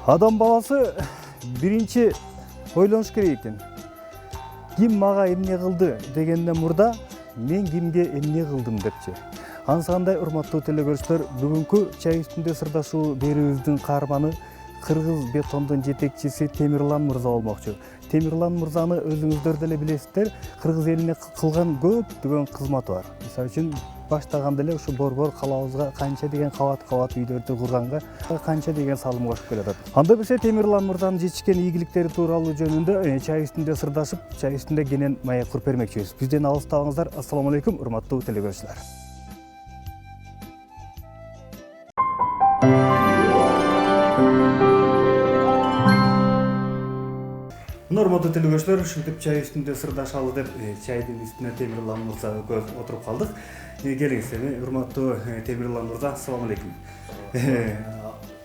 Адам баласы биринчи ойлонуш керек экен. Ким мага эмне кылды дегенден мурда мен кимге эмне кылдым депчи. Ансандай урматтуу телекөрүүчүлөр, бүгүнкү чай үстүндө сырдашуу берүүбүздүн каарманы Кыргыз бетондун жетекчиси Темирлан мырза болмокчу. Темирлан мырзаны өзүңүздөр деле билесиздер, кыргыз элине кылган көптөгөн кызматы бар. Мисалы үчүн баштаганда эле ушу борбор калабызга канча деген кабат үйлөрдү курганга канча деген салым кошуп келатат. Анда билсе Темирлан мырзанын жетишкен ийгиликтери тууралуу жөнүндө чай үстүндө сырдашып, чай үстүндө кенен маек куруп бермекчибиз. Бизден алыстабаңыздар. Ассаламу алейкум, урматтуу телекөрүүчүлөр. Урматтуу телекөрүүчүлөр, ушинтип чай үстүндө сырдашалы деп чайдын үстүнө Темирлан мырза экөөбүз отуруп калдык. Келиңиз, урматтуу Темирлан мырза, ассаламу алейкум.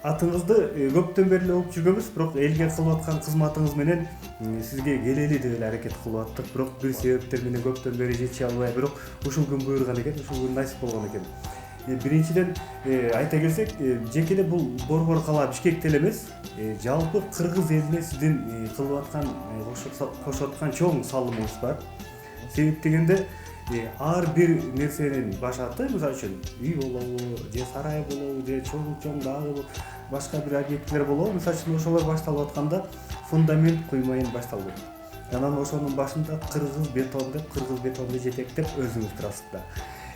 Атыңызды көптөн бери эле угуп жүргөнбүз, бирок элге кылып аткан кызматыңыз менен сизге келели деп эле аракет кылып аттык, бирок бир себептер менен көптөн бери жете албай, бирок ушул күн буйруган экен, ушул күн насип болгон экен. Биринчиден айта келсек, жеке эле бул борбор кала Бишкекте эле эмес, жалпы кыргыз элине сиздин кылып аткан, кошуп аткан чоң салымыңыз бар. Себеп дегенде ар бир нерсенин башаты, мисалы үчүн үй болобу, же сарай болобу, же чоң дагы башка бир объектилер болобу, мисалы үчүн ошолор башталып атканда фундамент куймайын башталбайт. Анан ошонун башында Кыргыз бетон деп, Кыргыз бетонду жетектеп өзүңүз турасыздар.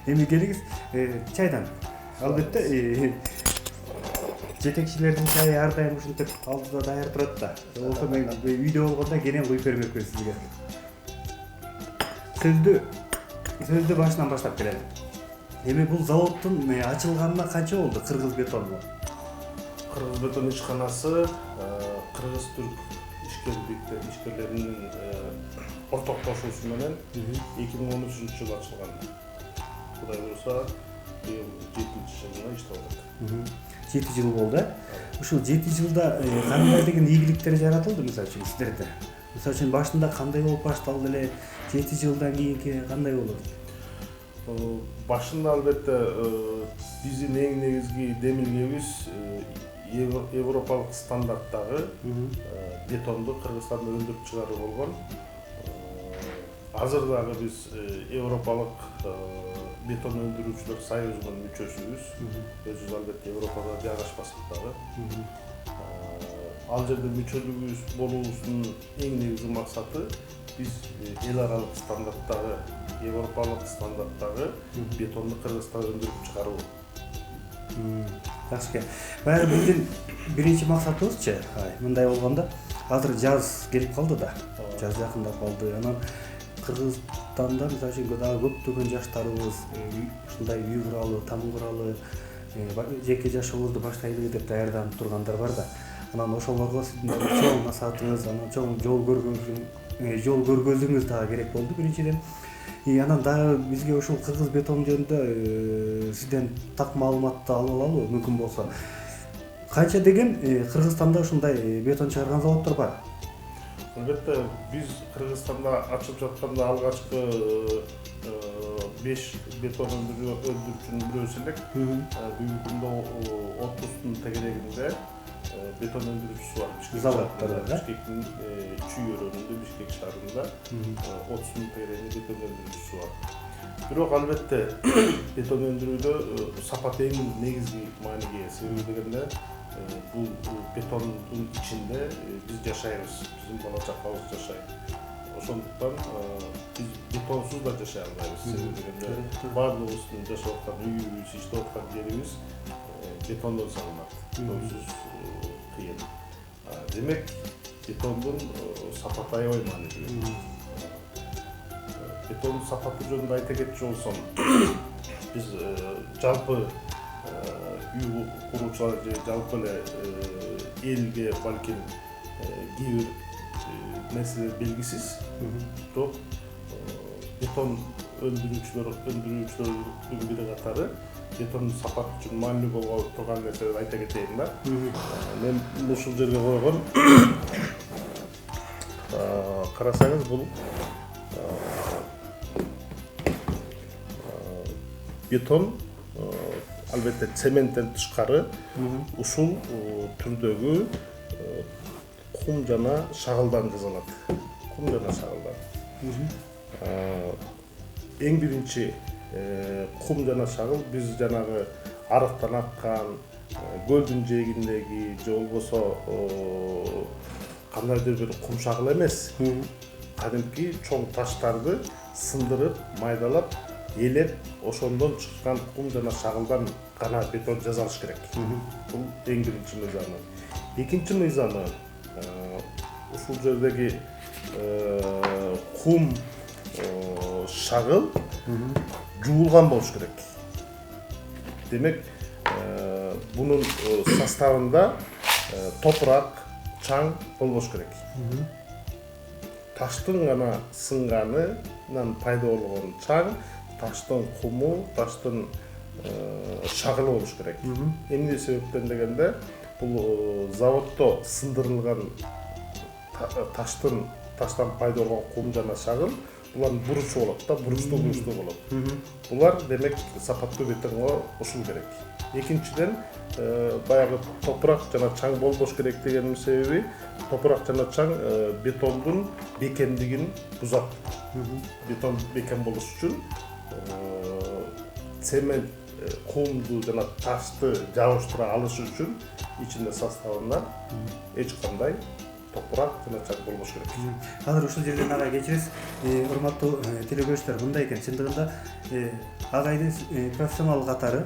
Эми келиңиз чайдан. Албетте жетекчилердин чайы ар дайым ушинтип алдыда даяр турат да. Ошо мен үйдө болгондо кенен куюп бермекмин сизге. Сөздү башынан баштап келели. Эми бул заводдун ачылганына канча болду Кыргыз бетону? Кыргыз бетон ишканасы Кыргыз түрк ишкерлеринин ортоктошуусу менен 2013-жылы ачылган. Кудай буюрса, 7-жылына иштеп атат. 7 жыл болду. Ушул 7 жылда кандай деген ийгиликтер жаратылды мисалы үчүн сиздерде? Мисалы үчүн башында кандай болуп башталды эле, 7 жылдан кийинки кандай болот? Башында албетте биздин эң негизги демилгебиз европалык стандарттагы бетонду Кыргызстанда өндүрүп чыгаруу болгон. Азыр дагы биз европалык бетон өндүрүүчүлөр союзунун мүчөсүбүз. Өзүбүз албетте Европага жайгашпасак дагы. Ал жерде мүчөлүгүбүз болуусунун эң негизги максаты биз эл аралык стандарттагы, европалык стандарттагы бетонду Кыргызстанда өндүрүп чыгаруу. Жакшы экен. Баягы биздин биринчи максатыбызчы, мындай болгондо, азыр жаз келип калды да. Жаз жакындап калды. Анан Кыргызстанда мисалы үчүн дагы көптөгөн жаштарыбыз ушундай үй куралы, там куралы, жеке жашообузду баштайлы деп даярданып тургандар бар да. Анан ошолорго сиздин чоң насаатыңыз, анан чоң жол көргөзүүңүз дагы керек болду биринчиден. Анан дагы бизге ушул Кыргыз бетон жөнүндө сизден так маалыматты ала алалы, мүмкүн болсо. Канча деген Кыргызстанда ушундай бетон чыгарган заводдор бар? Албетте, биз Кыргызстанда ачып жатканда алгачкы 5 бетон өндүрүүчүнүн бирөөсү элек. Бүгүнкү күндө 30-тун тегерегинде бетон өндүрүүчүсү бар. Заводдор бар. Бишкектин Чүй өрөөнүндө, Бишкек шаарында 30-тун тегерегинде бетон өндүрүүчүсү бар. Бирок албетте бетон өндүрүүдө сапат эң негизги мааниге ээ. Себеби дегенде бул бетондун ичинде биз жашайбыз, биздин бала чакабыз жашайт. Ошондуктан биз бетонсуз да жашай албайбыз. Себеби дегенде баардыгыбыздын жашап аткан үйүбүз, иштеп аткан жерибиз бетондон салынат. Бетонсуз кыйын. Демек, бетондун сапаты аябай маанилүү. Бетондун сапаты жөнүндө айта кетчү болсом, биз жалпы үй куруучулар же жалпы эле элге балким кээ бир нерселер белгисиз. Бирок бетон өндүрүүчүлөрдүн бири катары бетондун сапаты үчүн маанилүү болуп турган нерселерди айта кетейин да. Мен ушул жерге койгон карасаңыз, бул бетон албетте цементтен тышкары ушул түрдөгү кум жана шагылдан жасалат. Кум жана шагылдан. Эң биринчи кум жана шагыл биз жанагы арыктан аккан, көлдүн жээгиндеги же болбосо кандайдыр бир кум шагыл эмес. Кадимки чоң таштарды сындырып, майдалап, элеп, ошондон чыккан кум жана шагылдан гана бетон жасалыш керек. Бул эң биринчи мыйзамы. Экинчи мыйзамы ушул жердеги кум шагыл жуулган болуш керек. Демек, бунун составында топурак, чаң болбош керек. Таштын гана сынганынан пайда болгон чаң, таштын куму, таштын шагылы болуш керек. Эмне себептен дегенде, бул заводдо сындырылган таштан пайда болгон кум жана шагыл булардын буручу болот да, буручтуу болот. Булар демек сапаттуу бетонго кошулу керек. Экинчиден, баягы топурак жана чаң болбош керек дегенин себеби, топурак жана чаң бетондун бекемдигин бузат. Бетон бекем болуш үчүн цемент кумду жана ташты жабыштыра алыш үчүн ичинде составында эч кандай топурак жана чаң болбош керек. Азыр ушул жерден агай кечиресиз, урматтуу теле көрүүчүлөр, мындай экен. Чындыгында агайдын профессионал катары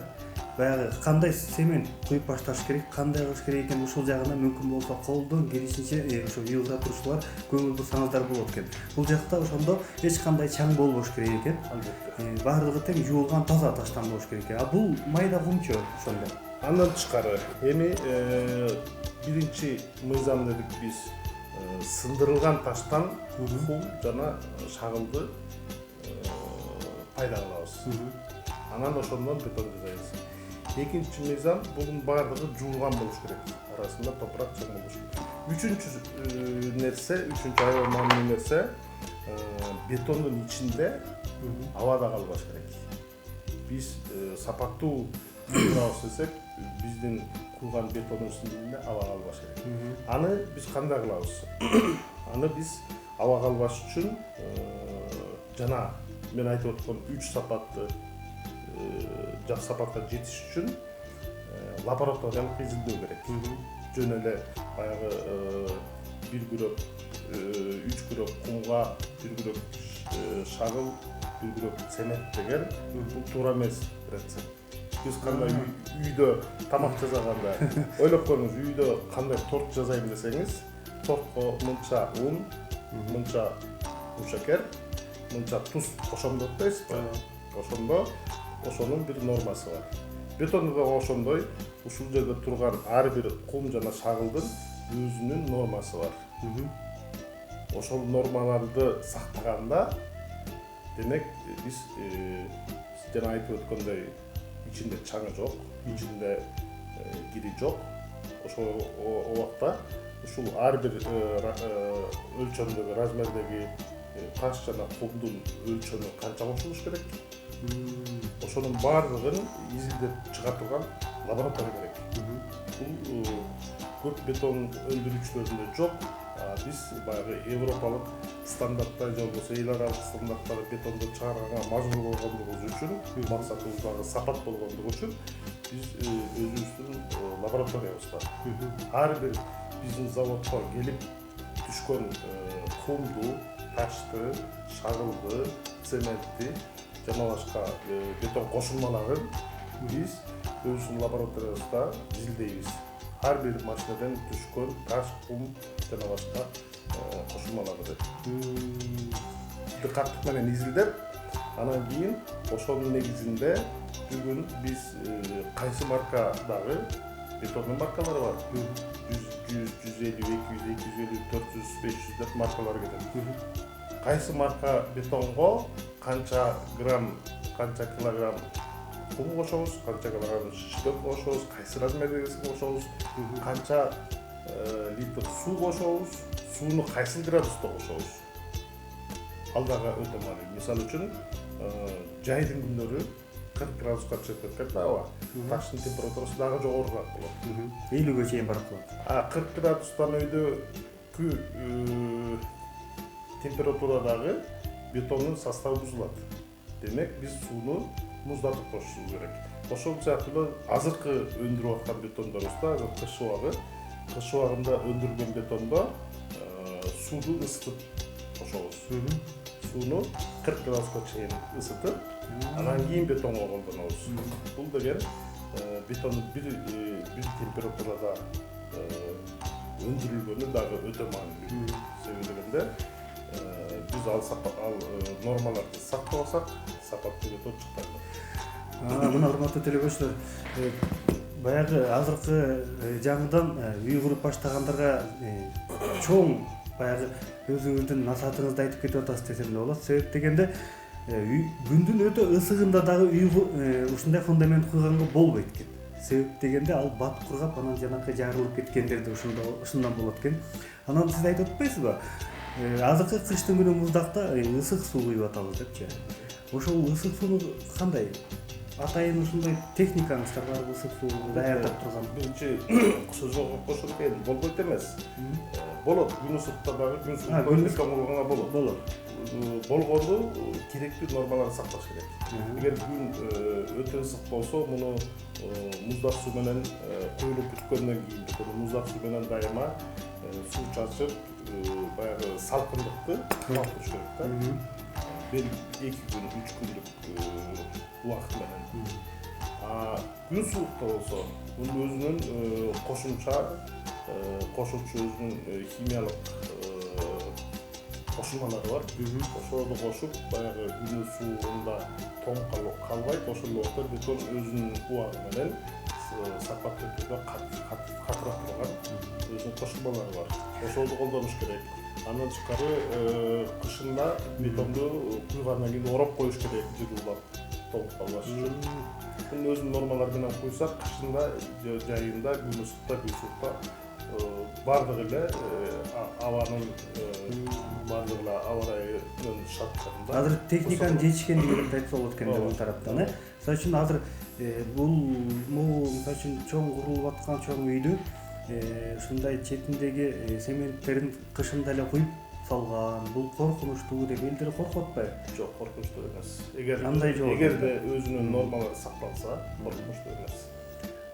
баягы кандай цемент куюп башташ керек, кандай кылыш керек экен, ушул жагына мүмкүн болсо колдон келишинче ошо үйгө турушуулар көңүл бурсаңыздар болот экен. Бул жакта ошондо эч кандай чаң болбош керек экен. Албетте. Баардыгы тең жуулган таза таштан болуш керек экен. А бул майда кумчу ошондо. Андан тышкары эми биринчи мыйзам дедик биз, сындырылган таштан кум жана шагылды пайда кылабыз. Анан ошондон бетон жасайбыз. Экинчи мыйзам бугун баардыгы жуулган болуш керек. Арасында топурак чаң болуш керек. Үчүнчү нерсе, үчүнчү аябай маанилүү нерсе, бетондун ичинде абада калбаш керек. Биз сапаттуу турабыз десек, биздин курган бетондун ичинде аба калбаш керек. Аны биз кандай кылабыз? Аны биз аба калбаш үчүн жана мен айтып өткөн 3 сапатты жакшы сапатка жетиш үчүн лабораториялык изилдөө керек. Жөн эле баягы бир күрөк, 3 күрөк кумга, бир күрөк шагыл, бир күрөк цемент деген бул туура эмес рецепт. Биз кандай үйдө тамак жасаганда ойлоп көрүңүз, үйдө кандай торт жасайм десеңиз, тортко мынча ун, мынча шекер, мынча туз кошом деп атпайсызбы? Ошондо ошонун бир нормасы бар. Бетондо да ошондой, ушул жерде турган ар бир кум жана шагылдын өзүнүн нормасы бар. Ошол нормаларды сактаганда, демек биз жана айтып өткөндөй ичинде чаңы жок, ичинде кири жок. Ошол убакта ушул ар бир өлчөмдөгү, размердеги таш жана кумдун өлчөмү канча болуш керек? Ошонун баардыгын изилдеп чыга турган лаборатория керек. Бул көп бетон өндүрүүчүлөрдө жок. Биз баягы европалык стандарттар же болбосо эл аралык стандарттарды бетондо чыгарганга мажбур болгондугубуз үчүн, максатыбыз дагы сапат болгондугу үчүн биз өзүбүздүн лабораториябыз бар. Ар бир биздин заводко келип түшкөн кумду, ташты, шагылды, цементти жана башка бетон кошулмаларын биз өзүбүздүн лабораториябызда изилдейбиз. Ар бир машинеден түшкөн таш, кум жана башка кошулмаларды диккаттык менен изилдеп, анан кийин ошонун негизинде бүгүн биз кайсы маркадагы бетондун маркалары бар. 100, 150, 200, 250, 400, 500 деп маркалар кетет. Кайсы марка бетонго канча грамм, канча килограмм кум кошобуз, канча килограмм шпен кошобуз, кайсы размердегисин кошобуз, канча литр суу кошобуз, сууну кайсы градуста кошобуз. Ал дагы өтө маанилүү. Мисалы үчүн, жайдын күндөрү 40 градуска чыгып кеткен аба. Таштын температурасы дагы жогорураак болот. 50-ге чейин барып калат. 40 градустан өйдө көбүнчө температурадагы бетондун составы бузулат. Демек биз сууну муздатып кошушубуз керек. Ошол сыяктуу азыркы өндүрүп аткан бетондорубузда азыр кыш убагында өндүрүлгөн бетондо сууну ысытып кошобуз. Сууну 40 градуска чейин ысытып, анан кийин бетонго колдонобуз. Бул деген бетондун бир температурада өндүрүлгөнү дагы өтө маанилүү. Себеби дегенде биз ал нормаларды сактабасак, сапаттуу бетон чыкпайт. Мына урматтуу телебөчүлөр, баягы азыркы жаңыдан үй куруп баштагандарга чоң баягы өзүңүздүн насаатыңызды айтып кетип атасыз десем да болот. Себеп дегенде күндүн өтө ысыгында дагы үй ушундай фундамент куйганга болбойт экен. Себеп дегенде ал бат кургап, анан жанакы жарылып кеткендерди ушундан болот экен. Анан сиз айтып атпайсызбы? Азыркы кыштын күнү муздакта ысык суу куюп атабыз депчи. Ошол ысык сууну кандай? Атайын ушундай техникаңыздар барбы ысык сууну даярдап турган? Биринчи кошууга кошулган болбойт эмес. Болот, күн ысыкта дагы күн сууну болгонго болот. Болот. Болгонду керектүү нормаларды сакташ керек. Эгер күн өтө ысык болсо, муну муздак суу менен куюлуп бүткөндөн кийин муздак суу менен дайыма суу чачып, баягы салкындыкты калтырыш керек да. Бир 2 күн, 3 күндүк убакыт менен. Күн суукта болсо, мунун өзүнүн кошумча кошуучу өзүнүн химиялык кошулмалары бар. Ошолорду кошуп, баягы күнү суугунда тоң калбайт. Ошол убакта бетон өзүнүн убагы менен сапаттуу түрдө катырап турган өзүнүн кошулмалары бар. Ошолорду колдонуш керек. Андан тышкары кышында бетонду куйгандан кийин ороп коюш керек, жылуулап тоңуп калбаш үчүн. Бунун өзүнүн нормалары менен куйсак, кышында, жайында, күн ысыкта, күн суукта бардыгы эле абанын бардыгы эле аба ырайынын шарттарында. Азыр техниканын жетишкендигин айтса болот экен бул тараптан, Мисалы үчүн азыр бул мисалы үчүн чоң курулуп аткан чоң үйдү ушундай четиндеги цементтерин кышында эле куюп салган. Бул коркунучтуу деп элдер коркуп атпайбы? Жок, коркунучтуу эмес. Эгерде өзүнүн нормалары сакталса, коркунучтуу эмес.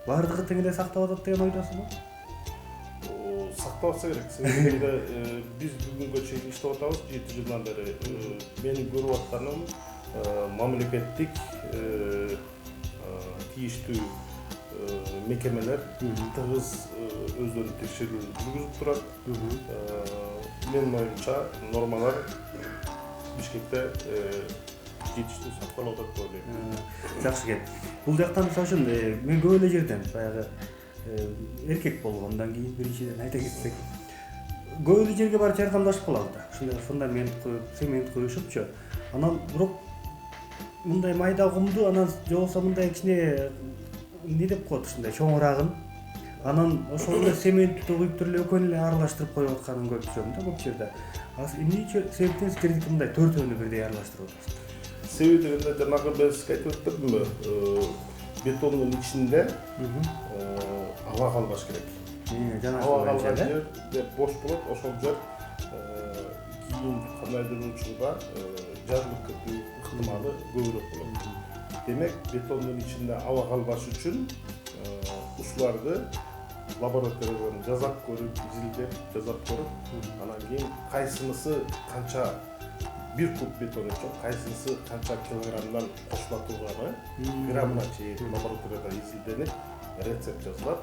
Бардыгы тең эле сакталып атат деген ойдосузбу? Сакталса керек. Себеби биз бүгүнгө чейин иштеп атабыз 7 жылдан бери. Менин көрүп атканым мамлекеттик тийиштүү мекемелер тыгыз өздөрүнүн текшерүүлөрүн жүргүзүп турат. Менин оюмча нормалар Бишкекте жетиштүү сакталып атат деп ойлойм. Жакшы экен. Бул жактан мисалы үчүн мен көп эле жерден баягы эркек болгондон кийин биринчиден айта кетсек, көп эле жерге барып жардамдашып калабыз да. Ушундай фундамент куюп, цемент куюшупчу. Анан бирок мындай майда кумду, анан же болбосо мындай кичине не деп коет ушундай чоңурагын. Анан ошол эле цементти куюп туруп эле экөөнү эле аралаштырып коюп атканын көрүп жүрөм да көп жерде. Эмне себептен сиздердики мындай төртөөнү бирдей аралаштырып атасыздар? Себеби дегенде жанагы мен сизге айтып өттүмбү, бетондун ичинде аба калбаш керек. Аба калган жер бош болот, ошол жер кийин кандайдыр учурда жарылып кетүү ыктымалы көбүрөөк болот. Демек, бетондун ичинде аба калбаш үчүн ушуларды лабораториядан жасап көрүп, изилдеп, жасап көрүп, анан кийин кайсынысы канча бир куб бетон үчүн кайсынысы канча килограммдан кошула турганы граммына чейин лабораторияда изилденип, рецепт жазылат.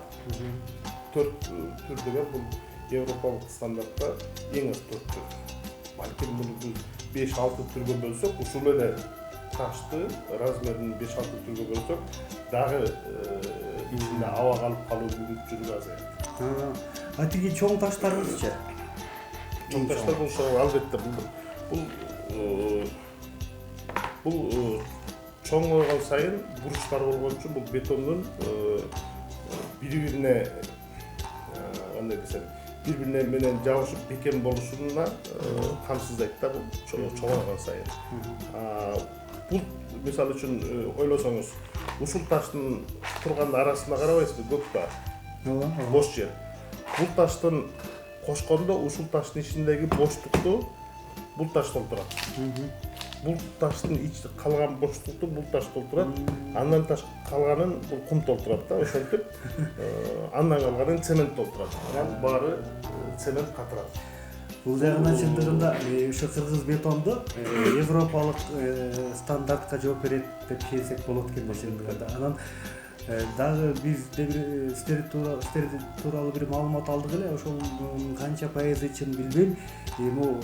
4 түр деген бул европалык стандартта эң аз 4 түр. Балким муну 5-6 түргө бөлсөк, ушул эле ташты размерин 5-6 түргө бөлсөк, дагы ичинде аба калып калуу мүмкүнчүлүгү азайат. Тиги чоң таштарыбызчы? Чоң таштар болсо албетте бул чоңойгон сайын буруштар болгон үчүн бул бетондун бири-бирине кандай десем, бири-бирине менен жабышып бекем болушуна камсыздайт да бул чоңойгон сайын. Бул мисалы үчүн ойлосоңуз, ушул таштын турган арасына карабайсызбы, көк да, бош жер. Бул таштын кошкондо ушул таштын ичиндеги боштукту бул таш толтурат. Бул таштын ичинде калган боштукту бул таш толтурат. Андан калганын бул кум толтурат да, ошентип андан калганын цемент толтурат. Анан баары цемент катырат. Бул жагынан чындыгында ушу кыргыз бетонду европалык стандартка жооп берет деп келсек болот экен да чындыгында. Анан дагы биз сиздер тууралуу бир маалымат алдык эле, ошол канча пайызы чын билбейм. Эми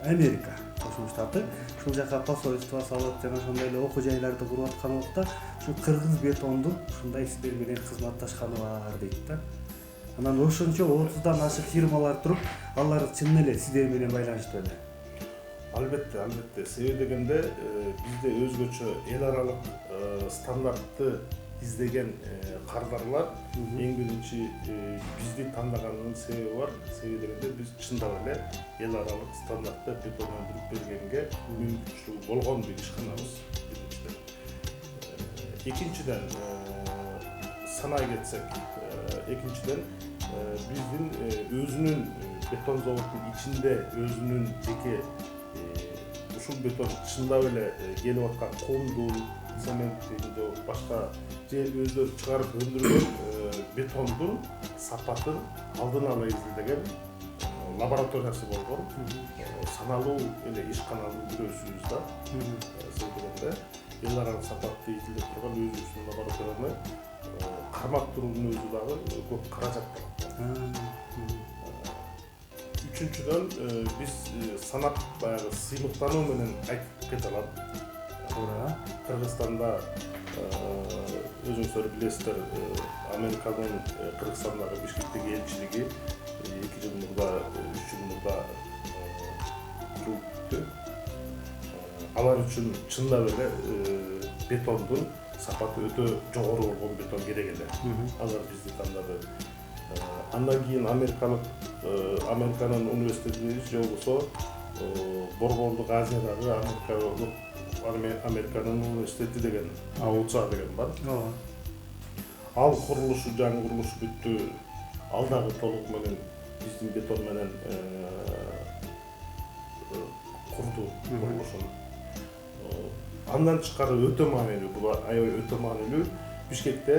Америка Кошмо Штаты ушул жака посольство салып жана ошондой эле окуу жайларды куруп аткан убакта ушу кыргыз бетондун ушундай сиздер менен кызматташканы бар дейт да. Анан ошончо 30дан ашык фирмалар туруп, алар чын эле сиздер менен байланыштуу эле. Албетте. Себеби дегенде бизде өзгөчө эл аралык стандартты издеген кардарлар эң биринчи бизди тандаганынын себеби бар. Себеби дегенде биз чындап эле эл аралык стандартты бетон өндүрүп бергенге мүмкүнчүлүгү болгон бир ишканабыз. Экинчиден санай кетсек, биздин өзүнүн бетон заводунун ичинде өзүнүн жеке ушул бетон чындап эле келип аткан кумду, цементтин же башка же өздөрү чыгарып өндүргөн бетондун сапатын алдын ала изилдеген лабораториясы болгон саналуу эле ишкананын бирөөсүбүз да. Себебинде эл аралык сапатты изилдеп турган өзүбүздүн лабораторияны кармап туруунун өзү дагы көп каражат талап. Үчүнчүдөн биз санап баягы сыйлыктануу менен айтып кете алам. Кыргызстанда өзүңүздөр билесиздер, Американын Кыргызстандагы Бишкектеги элчилиги 2 жыл мурда, 3 жыл мурда өттү. Алар үчүн чындап эле бетондун сапаты өтө жогору болгон бетон керек эле. Алар бизди тандады. Андан кийин Американын университети же болбосо Борбордук Азиядагы Американын университети деген АУЦА деген бар. Ал курулушу, жаңы курулушу бүттү. Ал дагы толугу менен биздин бетон менен курду курулушун. Андан тышкары өтө маанилүү, бул аябай өтө маанилүү. Бишкекте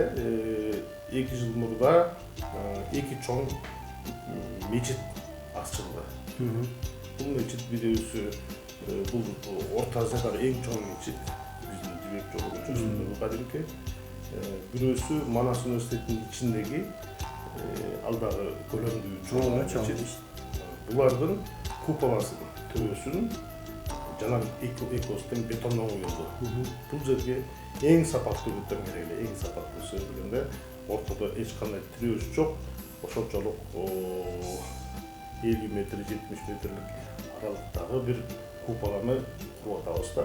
2 жыл мурда 2 чоң мечит ачылды. Бул мечит бирөөсү бул Орто Азиядагы эң чоң мечит, биздин Жибек Жолу көчөсүндөгү кадимки. Бирөөсү Манас университетинин ичиндеги ал дагы көлөмдүү чоң мечит. Булардын куполасын, төбөсүн жана экостун бетондон куюлду. Бул жерге эң сапаттуу бетон керек эле, эң сапаттуу сөзгөндө ортодо эч кандай тирөөс жок. Ошончолук 50 метр, 70 метрлик аралыктагы бир куполаны куруп атабыз да.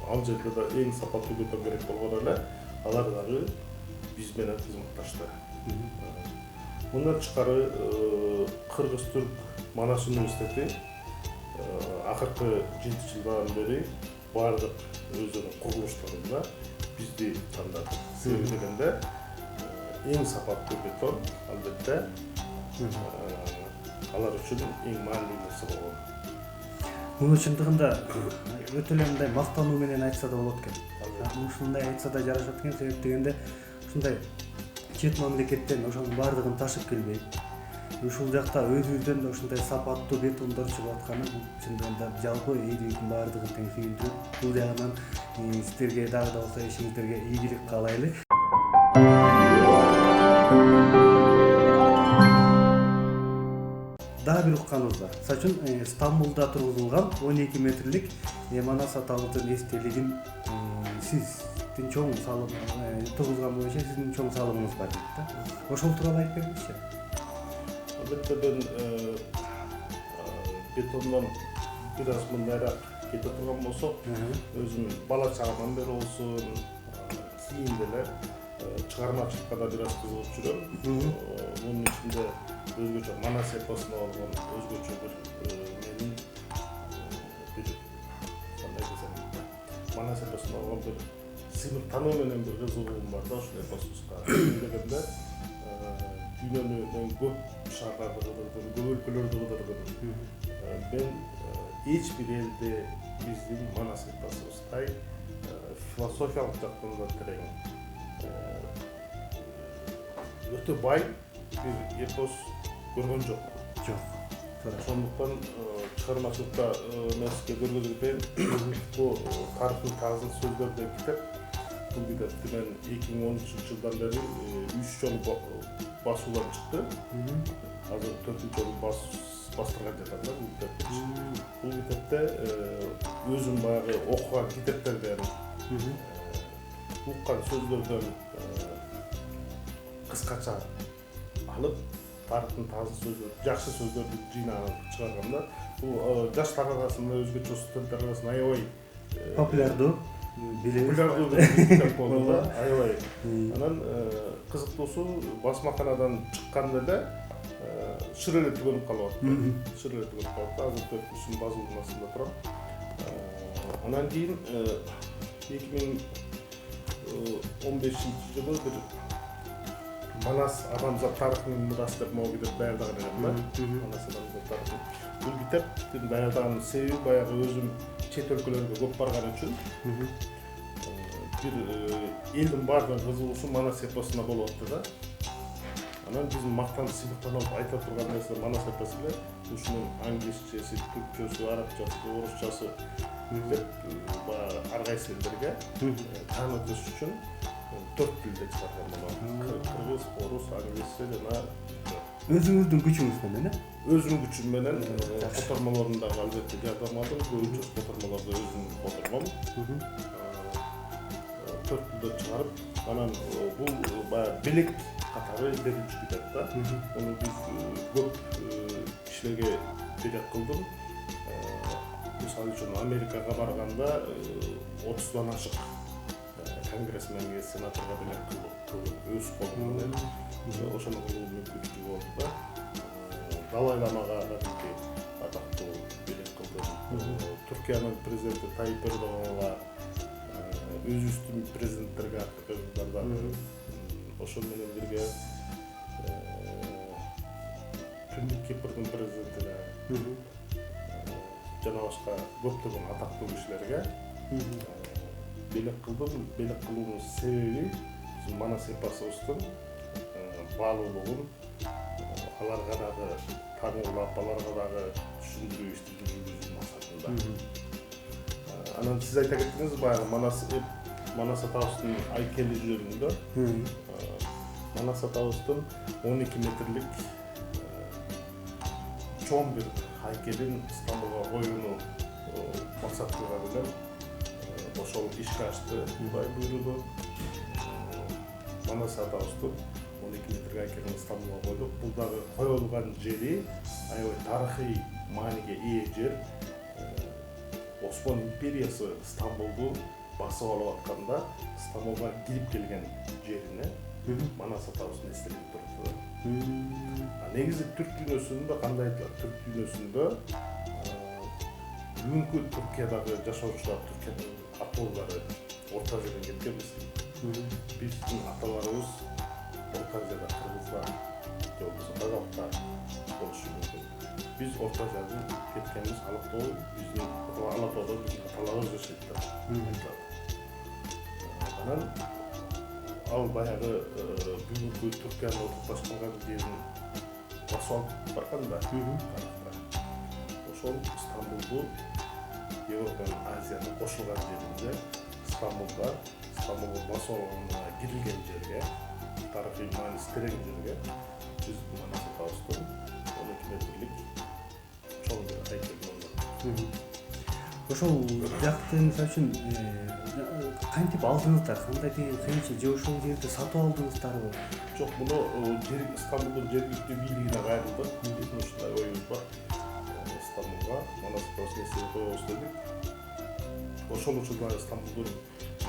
Ал жерде да эң сапаттуу бетон керек болгон эле алар дагы биз менен кызматташты. Мындан тышкары Кыргыз-Түрк Манас университети акыркы 7 жылдан бери бардык өздөрүнүн курулуштарында бизди тандады. Себеби дегенде эң сапаттуу бетон албетте алар үчүн эң маанилүү нерсе болгон. Муну чындыгында өтө эле мындай мактануу менен айтса да болот экен. Ушундай айтса да жарашат экен, себеп дегенде ушундай чет мамлекеттен ошонун баардыгын ташып келбейт. Ушул жакта өзүбүздөн да ушундай сапаттуу бетондор чыгып атканы бул чындыгында жалпы элдин баардыгын тең сүйүндүрөт. Бул жагынан сиздерге дагы да болсо ишиңиздерге ийгилик каалайлы. Дагы бир укканыбыз бар. Мисалы үчүн Стамбулда тургузулган 12 метрлик Манас аталыктын эстелигин сиздин чоң салым тургузган боюнча сиздин чоң салымыңыз бар дейт да. Ошол тууралуу айтып бериңизчи. Албетте мен бетондон бир аз мындайраак кете турган болсок, өзүм бала чагымдан бери болсун, кийин деле чыгармачылыкка да бир аз кызыгып жүрөм. Мунун ичинде өзгөчө Манас эпосуна болгон өзгөчө бир менин бир кандай десем, Манас эпосуна болгон бир сыймыктануу менен бир кызыгуум бар да ушул эпосубузга. Дегенде дүйнөнү мен көп шаарларды кыдырдым, көп өлкөлөрдү кыдырдым. Мен эч бир элде биздин Манас эпосубуздай философиялык жактан да терең, өтө бай бир эпос көргөн жок. Ошондуктан чыгармачылыкта мен сизге көргөзүлгөн бул Тарыктын тазын сөздөр деп китеп. Бул китепти мен 2013-жылдан бери 3 жолу басуулар чыкты. Азыр 4-нчү жолу бастырган жатам да бул китепти. Бул китепте өзүм баягы окуган китептерден, уккан сөздөрдөн кыскача алып, Тарыктын тазы сөздөрү, жакшы сөздөрдү жыйнап чыгарганда, бул жаштар арасында, өзгөчө студенттер арасында аябай популярдуу китеп болду да, аябай. Анан кызыктуусу басмаканадан чыкканда эле шыр эле түгөнүп калып атты. Азыр 4-үчүн басылуунун астында турам. Анан кийин 2015-жылы бир Манас адамзат тарыхынын мурасы деп могу китеп даярдаган элем да. Манас адамзат тарыхы. Бул китептин даярдаганын себеби баягы өзүм чет өлкөлөргө көп барган үчүн бир элдин баардыгынын кызыгуусу Манас эпосуна болуп атты да. Анан биздин мактанып сыймыктанып айта турган нерсе Манас эпосу эле. Ушунун англисчеси, түркчөсү, арабчасы, орусчасы деп баягы ар кайсы элдерге таанытыш үчүн 4 тилде чыгарган. Кыргыз, орус, англис жана өзүңүздүн күчүңүз менен, өзүм күчүм менен котормолорун дагы албетте жардам алдым. Көбүнчө котормолорду өзүм котормом. 4 тилде чыгарып, анан бул баягы белек катары 7-нчи китеп да. Муну биз көп кишилерге белек кылдым. Мисалы үчүн Америкага барганда 30дан ашык конгрессменге, сенаторго белек кылдым. Өз колум менен ошону кылуу мүмкүнчүлүгү болду да. Далай-ламага кадимки атактуу белек кылдым. Түркиянын президенти Тайип Эрдоганга, өзүбүздүн президенттерге кыргыздардан ошол менен бирге Түндүк Кипрдин президентине жана башка көптөгөн атактуу кишилерге белек кылдым. Белек кылуунун себеби биздин Манас эпосубуздун баалуулугун аларга дагы таңуулап, аларга дагы түшүндүрүү иштин жүргүзүү максатында. Анан сиз айта кеттиңиз баягы Манас атабыздын айкели жөнүндө. Манас атабыздын 12 метрлик чоң бир айкелин Стамбулга коюуну максат кылган элем. Ошол ишке ашты. Кудай буйруду. Манас атабыздын 12 метрлик айкелин Стамбулга койдук. Бул дагы коюлган жери аябай тарыхый мааниге ээ жер. Осман империясы Стамбулду басып алып атканда Стамбулга кирип келген жерине Манас атабыздын эстелиги турду. Негизи түрк дүйнөсүндө кандай айтылат? Түрк дүйнөсүндө бүгүнкү Түркиядагы жашоочулар, Түркиянын аталары Орто Азиядан кеткен биздин аталарыбыз Орто Азияда кыргыздар же болбосо казактар болушу мүмкүн. Биз Орто Азиядан кеткенибиз Алатоо, биздин Алатоодо биздин аталарыбыз жашайт деп айтылат. Анан ал баягы бүгүнкү Түркиянын отукташ калган жерин басып алып барган да. Ошол Стамбулду Европанын Азиянын кошулган жеринде Стамбулга басып алганга кирилген жерге, тарыхый мааниси терең жерге биз Манас атабыздын 12 метрлик чоң бир айкел болгон. Ошол жакты мисалы үчүн кантип алдыңыздар, кандай деген кыйынчылык же ошол жерди сатып алдыңыздарбы? Жок, муну Стамбулдун жергиликтүү бийлигине кайрылдык. Биздин ушундай оюбуз бар. Стамбулга Манас атабыздын эсебин коебуз дедик. Ошол учурда Стамбулдун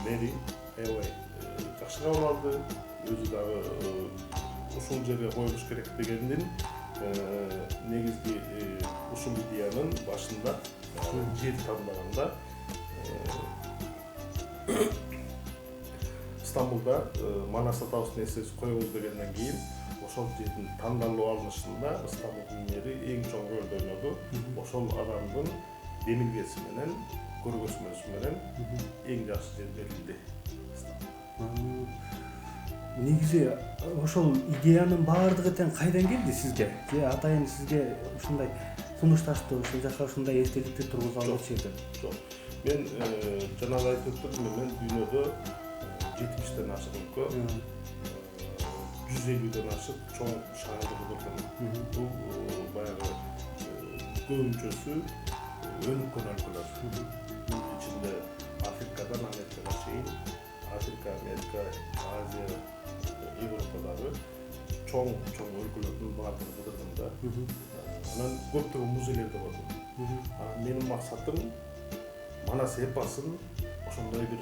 мэри аябай жакшы кабыл алды. Өзү дагы ушул жерге коюлуш керек дегендин негизги ушул идеянын башында жер тандаганда Стамбулда Манас атабыздын эсеси коебуз дегенден кийин ошол жердин тандалуу алынышында Стамбулдун мэри эң чоң ролду ойноду. Ошол адамдын демилгеси менен, көргөзмөсү менен эң жакшы жер берилди. Негизи ошол идеянын баардыгы тең кайдан келди сизге? Же атайын сизге ушундай сунушташты, ушул жака ушундай эстеликти тургуза алчу экен? Жок. Мен жанагы айтып өттүм, мен дүйнөдө 70ден ашык өлкө, 150ден ашык чоң шаардарды көргөм. Бул баягы көбүнчөсү өнүккөн өлкөлөр. Ичинде Африкадан Америкага чейин, Африка, Америка, Азия, Европадагы чоң өлкөлөрдүн баардыгын кыдырдым да. Анан көптөгөн музейлерде болдум. Менин максатым Манас эпосын ошондой бир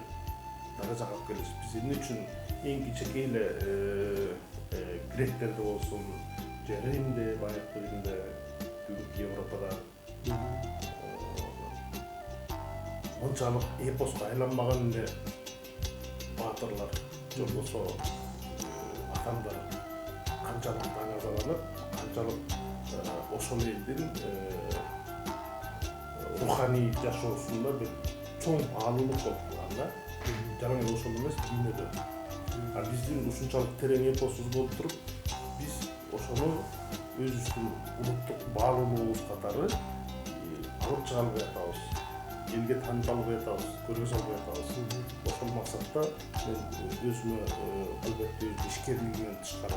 даражага алып келиш. Биз эмне үчүн эң кичинекей эле гректерде болсун, же Римде, баягы Римде, бүгүнкү Европада мынчалык эпоско айланбаган эле баатырлар, же болбосо атамдар канчалык таңазаланып, канчалык ошол элдин руханий жашоосунда бир чоң баалуулук болуп турган да. Жана ошол эмес дүйнөдө. Биздин ушунчалык терең эпосубуз болуп туруп, биз ошону өзүбүздүн улуттук баалуулугубуз катары алып чыга албай атабыз. Элге тааныта албай атабыз, көргөзө албай атабыз. Ошол максатта мен өзүмө албетте ишкерлигимден тышкары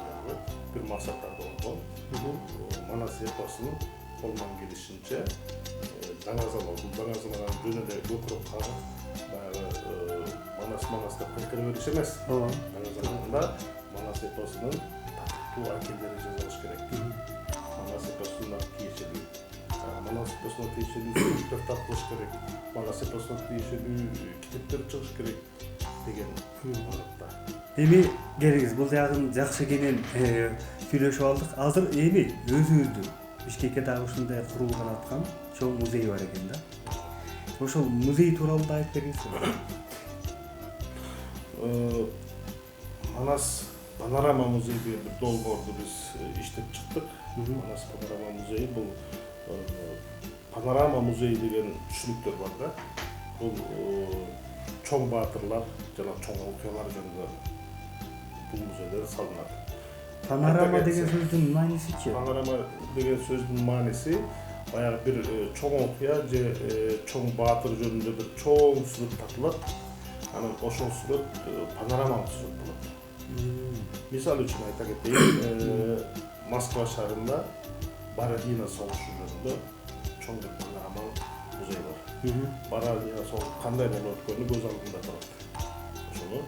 бир максаттарды койгом. Манас эпосун колуман келишинче даңазалоо, даңазалаган жөн эле көпүрөк кагып, баягы Манас деп кыйкыра бериш эмес. Даңазалаганда Манас эпосунун тактуу акелдери жазылыш керек. Манас эпосуна тиешелүү, Манас эпосуна тиешелүү сүрөттөр тартылыш керек, Манас эпосуна тиешелүү китептер чыгыш керек деген багытта. Эми келиңиз, бул жагын жакшы кенен сүйлөшүп алдык. Азыр эми өзүбүздүн Бишкекте дагы ушундай курулган аткан чоң музей бар экен да. Ошол музей тууралуу да айтып бериңизби? Манас Панорама музейи бир долбоорду биз иштеп чыктык. Манас Панорама музейи бул Панорама музейи деген түшүнүктөр бар да. Бул чоң баатырлар жана чоң окуялар жөнүндө бул музейлер салынат. Панорама деген сөздүн маанисичи? Панорама деген сөздүн мааниси баягы бир чоң окуя же чоң баатыр жөнүндө бир чоң сүрөт тартылат. Анан ошол сүрөт панорамалык сүрөт болот. Мисалы үчүн айта кетейин, Москва шаарында Бородино согушу жөнүндө чоң бир панорамалык музей бар. Бородино согушу кандай болуп өткөнү көз алдында турат. Ошону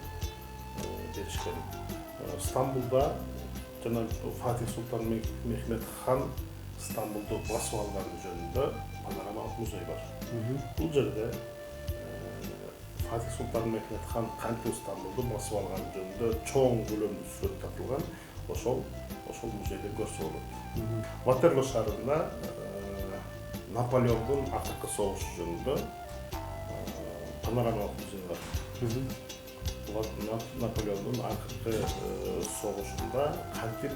беришкен. Стамбулда жана Фатих Султан Мехмет хан Стамбулду басып алганы жөнүндө панорамалык музей бар. Бул жерде Фатих Султан Мехмет хан кантип Стамбулду басып алганы жөнүндө чоң көлөмдүү сүрөт тартылган. Ошол музейде көрсө болот. Ватерлоо шаарында Наполеондун акыркы согушу жөнүндө панорамалык музей бар. Наполеондун акыркы согушунда кантип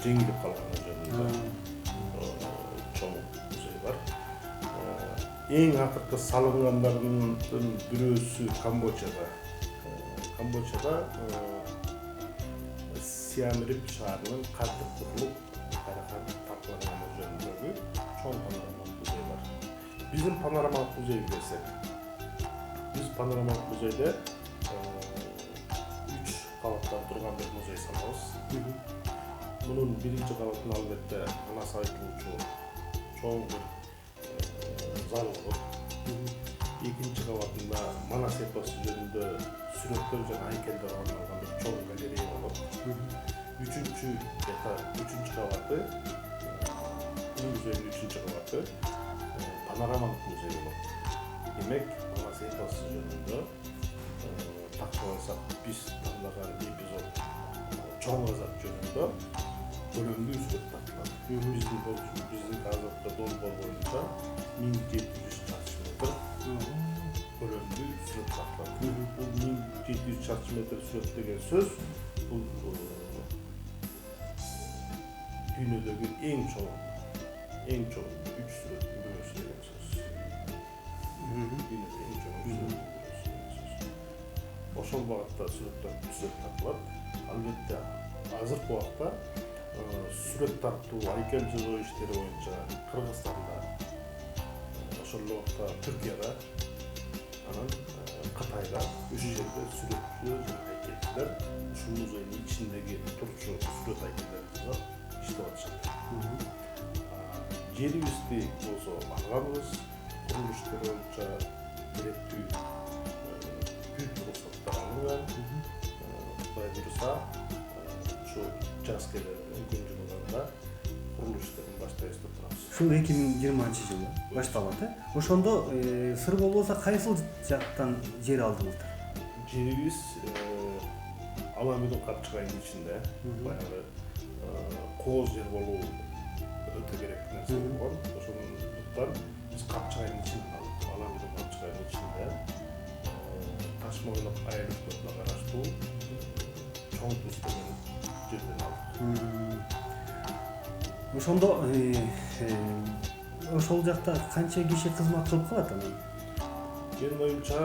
жеңилип калганы жөнүндө чоң музей бар. Эң акыркы салынгандардын бирөөсү Камбоджада. Сиам Рип шаарынын кантип курулуп, кантип тартылганы жөнүндөгү чоң панорамалык музей бар. Биздин панорамалык музей десек, биз панорамалык музейде 3 кабаттан турган бир музей салабыз. Мунун биринчи кабатына албетте Манас айтылуучу чоң бир зал болот. Экинчи кабатында Манас эпосу жөнүндө сүрөттөр жана айкелдер орналган бир чоң галерея болот. Үчүнчү кабаты, музейдин үчүнчү кабаты панорамалык музей болот. Демек, Манас эпосу жөнүндө тактабайсак биз тандаган эпизод чоң азат жөнүндө көлөмдүү сүрөт тартылат. Биздин азатта долбоор боюнча 1700 чарчы метр көлөмдүү сүрөт тартылат. Бул 1700 чарчы метр сүрөт деген сөз бул дүйнөдөгү эң чоң 3 сүрөттүн бирөөсү деген сөз. Дүйнөдө эң чоң 3 сүрөттүн бирөөсү деген сөз. Ошол багытта сүрөт тартылат. Албетте азыркы убакта сүрөт тартуу, айкел жазуу иштери боюнча Кыргызстанда, ошол убакта Түркияда, анан Кытайда үчү жерде сүрөтчү жана айкелчилер ушул музейдин ичиндеги турчу сүрөт айкелдерди жасап иштеп атышат. Жерибизди болсо алганбыз, курулуш иштери боюнча керектүү бүт уруксаттар алынган. Кудай буйруса, ушу учаскелердин күнжүгүндө курулуш иштерин баштайбыз деп турабыз. Ушул 2020-жылы башталат, Ошондо сыр болбосо кайсыл жактан жер алдыңыздар? Жерибиз Аламидин Капчыгайдын ичинде, баягы кооз жер болуу өтө керектүү нерсе болгон. Ошондуктан биз Капчыгайдын ичинде алдык. Аламидин Капчыгайдын ичинде Таш Мойнок айыл өкмөтүнө караштуу чоң туз деген жерден алдык. Ошондо ошол жакта канча киши кызмат кылып калат анан? Менин оюмча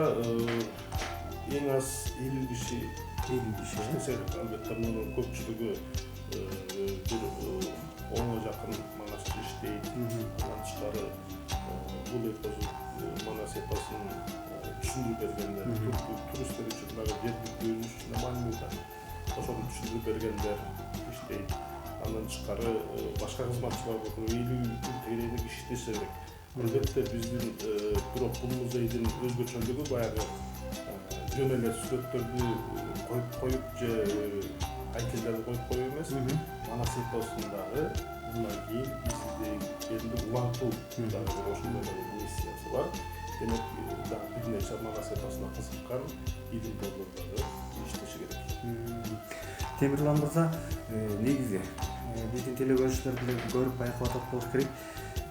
эң аз 50 киши иштесе керек. Албетте мунун көпчүлүгү бир 10 жакын манасчы иштейт. Андан тышкары бул манас эпосун түшүндүрүп бергендер, туристтер үчүн дагы жерди көрүнүш үчүн маанилүү да. Ошону түшүндүрүп бергендер иштейт. Андан тышкары башка кызматчылар бар, 50 тегерегинде киши иштесе керек. Албетте биздин бирок бул музейдин өзгөчөлүгү баягы жөн эле сүрөттөрдү коюп же айкелдерди коюп коюу эмес, манас эпосундагы мындан кийин бизди улантуу дагы ошондой миссиясы бар. Демек, дагы бир нече манас эпосуна кызыккан илим долбоорлордо иштеши керек. Темирлан мырза, негизи биздин телегөрүүчүлөр деле көрүп байкап атат болуш керек.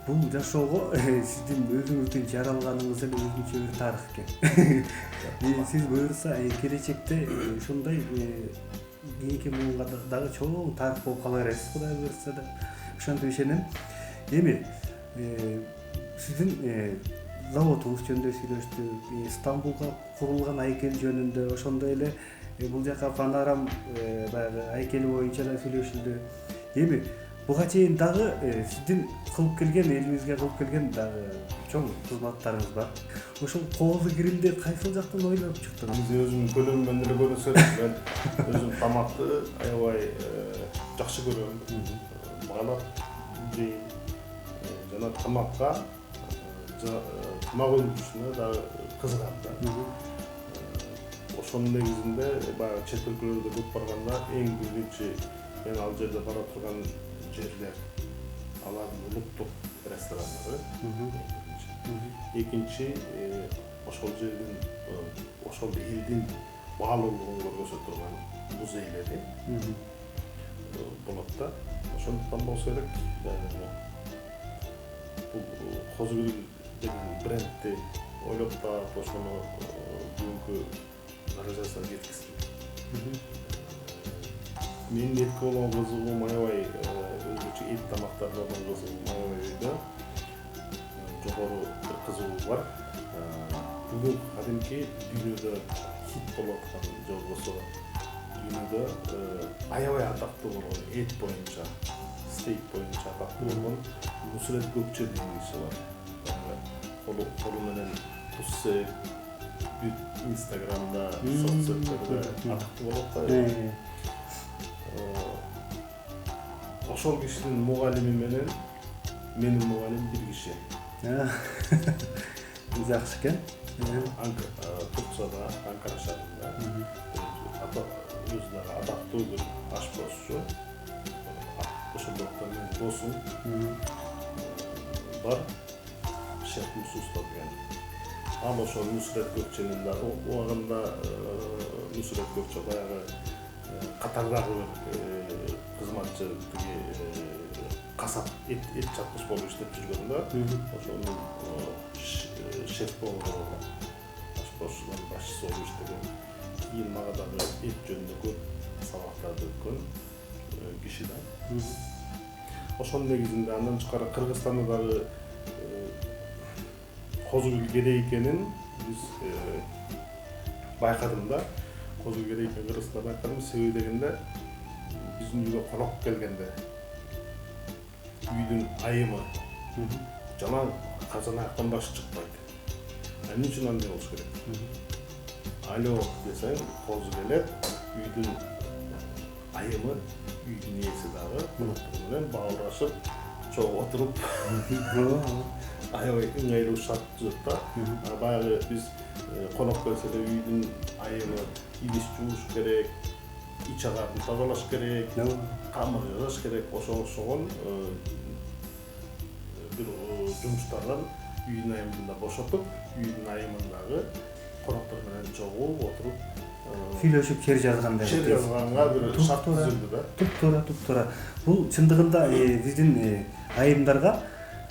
Бул жашоого сиздин өзүңүздүн жаралганыңыз эле өзүнчө бир тарых экен. Сиз буюрса келечекте ушундай кийинки муунга дагы чоң тарых болуп кала бересиз, Кудай буюрса деп ошентип ишенем. Эми сиздин заводуңуз жөнүндө сүйлөштүк, Стамбулга курулган айкел жөнүндө, ошондой эле бул жака панорам баягы айкели боюнча да сүйлөшүлдү. Эми буга чейин дагы сиздин кылып келген, элибизге кылып келген дагы чоң кызматтарыңыз бар. Ошол коозу кирилди кайсыл жактан ойлоп чыктыңыз? Биз өзүмдүн көлөмүмөн эле көрсөк, мен өзүм тамакты аябай жакшы көрөм. Маалап жейм. Жана тамакка тамак өндүрүшүнө дагы кызыгам да. Ошонун негизинде баягы чет өлкөлөрдө көп барганда эң биринчи мен ал жерде бара турган жерлер алардын улуттук рестораннары. Экинчи ошол жердин ошол элдин баалуулугун көрсөтө турган музейлери болот да. Ошондуктан болсо керек бул Козугүл деген брендти ойлоп таап ошону бүгүнкү даражасына жеткиздим. Менин этке болгон кызыгуум аябай өзгөчө эт тамактарына болгон кызыгуум аябай өйдө. Жогору бир кызыгуу бар. Бүгүн кадимки дүйнөдө хит болуп аткан же болбосо дүйнөдө аябай атактуу болгон эт боюнча, стейк боюнча атактуу болгон Нусрет Көкче деген киши бар. Колу менен туссе бүт Инстаграмда, соцсеттерде атактуу болот да. Ошол кишинин мугалими менен менин мугалим бир киши. Жакшы экен. Турцияда, Анкара шаарында өзү дагы атактуу бир ашпозчу. Ошондуктан менин досум бар, шеф Мусустов деген. Ал ошол Нусрет Көкченин дагы убагында Нусрет Көкче баягы катардагы бир кызматчы касап эт чапкыч болуп иштеп жүргөндө ошонун шеф болгон колхозчулардын башчысы болуп иштеген, кийин мага дагы эт жөнүндө көп сабактарды өткөн киши да. Ошонун негизинде андан тышкары Кыргызстанда дагы козу гүл керек экенин биз байкадым да. Козу керек экенин Кыргызстанда байкадым. Себеби дегенде биздин үйгө конок келгенде үйдүн айымы жалаң казан аяктан башы чыкпайт. Эмне үчүн андай болуш керек? Алло десең, козу келет, үйдүн айымы, үйдүн ээси дагы менен баалашып, чогуу отуруп, аябай ыңгайлуу шарт түзөт да. Баягы биз конок келсе эле үйдүн айымы идиш жууш керек, ич агарын тазалаш керек, тамыр жасаш керек. Ошого бир жумуштардан үйдүн айымын да бошотуп, үйдүн айымын дагы коноктор менен чогуу отуруп сүйлөшүп чер жазгандай. Чер жазганга бир шарт түзүлдү да. Туптуура. Бул чындыгында биздин айымдарга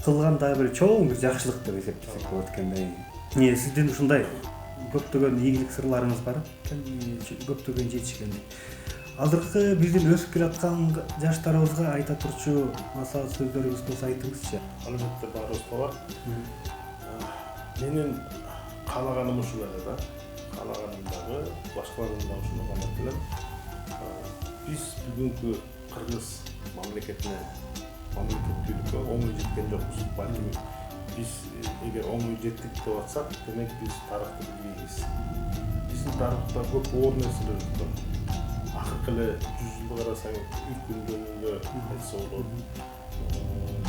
кылган дагы бир чоң бир жакшылык деп эсептесек болот экендей. Сиздин ушундай көптөгөн ийгилик сырларыңыз бар экен, көптөгөн жетишкендей. Азыркы биздин өсүп келаткан жаштарыбызга айта турчу масал сөздөрүңүз болсо айтыңызчы. Албетте баарыбызда бар. Менин каалаганым ушул эле да. Каалаганым дагы башкалардын да ушуну каалап келем. Биз бүгүнкү кыргыз мамлекеттүүлүккө оңой жеткен жокпуз. Балким биз эгер оңой жеттик деп атсак, демек биз тарыхты билбейбиз. Биздин тарыхта көп оор нерселер өткөн. Акыркы эле 100 жылды карасаң, үркүн жөнүндө айтса болот.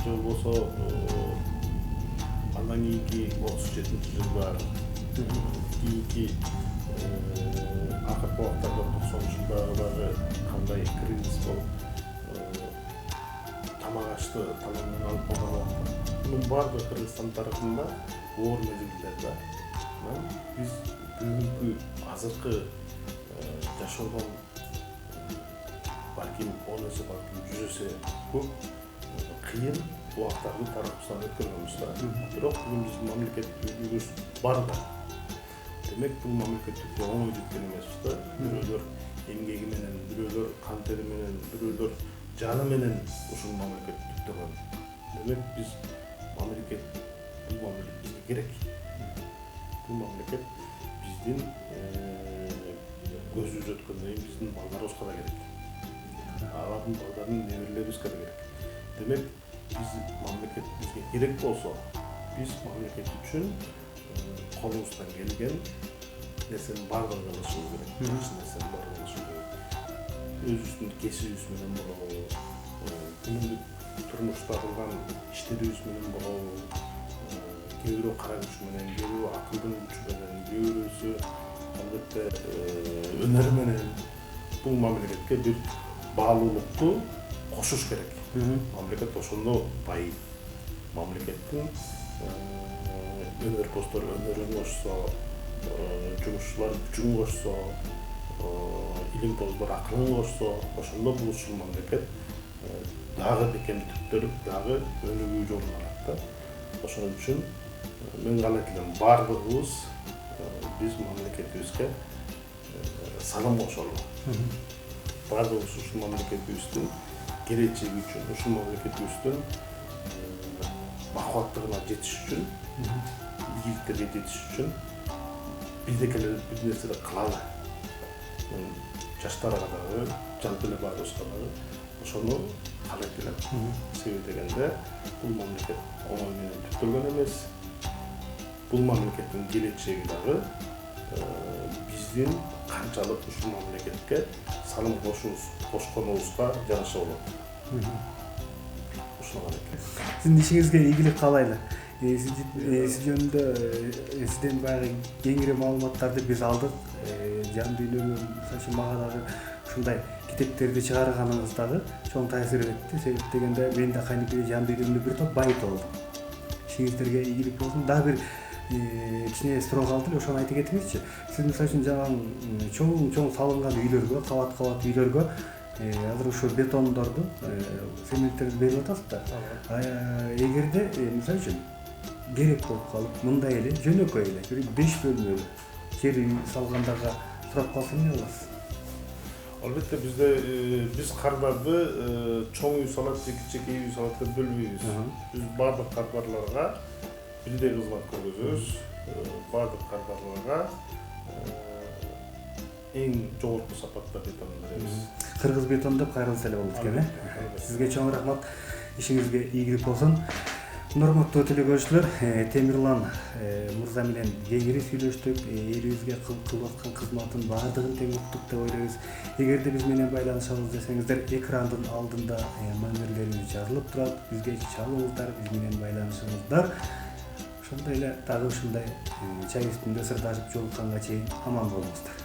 Же болбосо андан кийинки 37-жылдар, кийинки акыркы убактарда 90-жылдардагы кандай кризис болуп тамак ашты талонун алып болгон убакта. Мунун баардыгы Кыргызстан тарыхында оор мезгилдер да. Биз бүгүнкү азыркы жашоодон балким 10 эсе, балким 100 эсе көп кыйын убактарды тарыхыбыздан өткөргөнбүз да. Бирок бүгүн биздин мамлекеттүүлүгүбүз бар да. Демек бул мамлекеттүүлүккө оңой жеткен эмеспиз да. Бирөөлөр эмгеги менен, бирөөлөр кан тери менен, бирөөлөр жаны менен ушул мамлекеттүүлүктөгөн. Демек биз бул мамлекет бизге керек. Бул мамлекет биздин көзүбүз өткөндөй биздин балдарыбызга да керек. Алардын балдарын неберелерибизге да керек. Демек биз мамлекет бизге керек болсо, биз мамлекет үчүн колубуздан келген нерсенин баардыгын кылышыбыз керек. Жакшы нерсенин баардыгын кылышыбыз керек. Өзүбүздүн кесибибиз менен болобу, күнүмдүк турмушта кылган иштерибиз менен болобу, кээ бирөө кара күч менен, кээ бирөө акылдын күчү менен, кээ бирөөсү албетте өнөр менен бул мамлекетке бир баалуулукту кошуш керек. Мамлекет ошондо байыйт. Мамлекеттин өнөрпоздор өнөрүн кошсо, жумушчулар күчүн кошсо, илимпоздор акылын кошсо, ошондо бул ушул мамлекет дагы бекемдиктөлүп, дагы өнүгүү жолун алат да. Ошон үчүн мен каалайт элем, баардыгыбыз биз мамлекетибизге салым кошолу. Баардыгыбыз ушул мамлекетибиздин келечеги үчүн, ушул мамлекетибиздин бакуаттыгына жетиш үчүн, ийгиликтерге жетиш үчүн биздекилер бир нерселер кылалы. Жаштарга дагы, жалпы эле баарыбызга дагы ошону каалайт элем. Себеби дегенде бул мамлекет оңой менен түптөлгөн эмес. Бул мамлекеттин келечеги дагы биздин канчалык ушул мамлекетке салым кошконубузга жараша болот. Ушуну каалайт. Сиздин ишиңизге ийгилик каалайлы. Сиз жөнүндө сизден баягы кеңири маалыматтарды биз алдык. Жан дүйнөгө мага дагы ушундай китептерди чыгарганыңыз дагы чоң таасир этти. Себеп дегенде мен да кайнекей жан дүйнөмдү бир топ байытып алдым. Ишиңиздерге ийгилик болсун. Дагы бир кичине суроо калды, ошону айта кетиңизчи. Сиз мисалы үчүн жана чоң салынган үйлөргө, кабат үйлөргө азыр ушул бетондорду, цементтерди берип атасыздар. Эгерде мисалы үчүн керек болуп калып, мындай эле жөнөкөй эле, бир 5 бөлмөлүү жер үй салгандарға сурап калса эмне кыласыз? Албетте биз кардарды чоң үй салат же кичинекей үй салат деп бөлбөйбүз. Биз бардык кардарларга бирдей кызмат көргөзөбүз. Бардык кардарларга эң жогорку сапатта бетон беребиз. Кыргыз бетон деп кайрылса эле болот экен, Сизге чоң рахмат. Ишиңизге ийгилик болсун. Урматтуу телекөрүүчүлөр, Темирлан мырза менен кеңири сүйлөштүк. Элибизге кылып аткан кызматтын баардыгын тең уктук деп ойлойбуз. Эгерде биз менен байланышабыз десеңиздер, экрандын алдында номерлерибиз жазылып турат. Бизге чалыңыздар, биз менен байланышыңыздар. Ошондой эле дагы ушундай чай үстүндө сырдашып жолукканга чейин аман болуңуздар.